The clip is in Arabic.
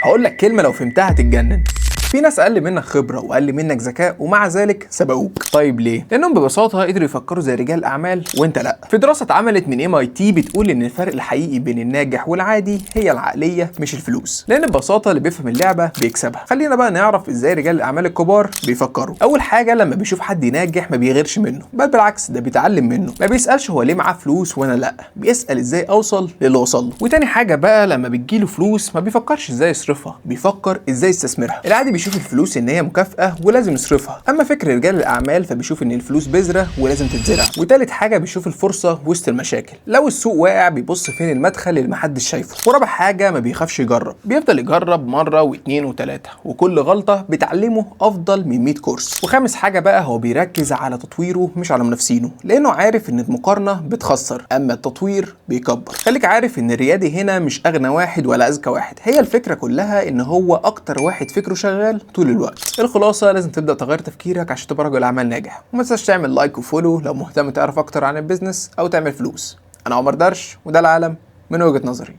هقول لك كلمه لو فهمتها هتتجنن. في ناس اقل منك خبره واقل منك ذكاء ومع ذلك سبقوك. طيب ليه؟ لانهم ببساطه قدروا يفكروا زي رجال الاعمال وانت لا. في دراسه اتعملت من MIT بتقول ان الفرق الحقيقي بين الناجح والعادي هي العقليه مش الفلوس، لان ببساطه اللي بيفهم اللعبه بيكسبها. خلينا بقى نعرف ازاي رجال الاعمال الكبار بيفكروا. اول حاجه لما بيشوف حد ناجح ما بيغيرش منه، بل بالعكس ده بيتعلم منه. ما بيسالش هو ليه معاه فلوس وانا لا، بيسال ازاي اوصل للي وصل له. وتاني حاجه بقى لما بتجيله فلوس ما بيفكرش ازاي يصرفها، بيفكر ازاي يستثمرها. العادي بيشوف الفلوس ان هي مكافأة ولازم يصرفها، اما فكر رجال الاعمال فبيشوف ان الفلوس بذرة ولازم تتزرع. وتالت حاجة بيشوف الفرصة وسط المشاكل، لو السوق واقع بيبص فين المدخل اللي محدش شايفه. ورابع حاجة ما بيخافش يجرب، بيفضل يجرب مرة واثنين وثلاثة، وكل غلطة بتعلمه افضل من 100 كورس. وخامس حاجة بقى هو بيركز على تطويره مش على منافسينه، لانه عارف ان المقارنة بتخسر اما التطوير بيكبر. خليك عارف ان الريادي هنا مش اغنى واحد ولا اذكى واحد، هي الفكرة كلها ان هو اكتر واحد فكره شغال طول الوقت. الخلاصه لازم تبدا تغير تفكيرك عشان تبقى رجل اعمال ناجح، وما تنساش تعمل لايك وفولو لو مهتم تعرف اكتر عن البيزنس او تعمل فلوس. انا عمر درش وده العالم من وجهة نظري.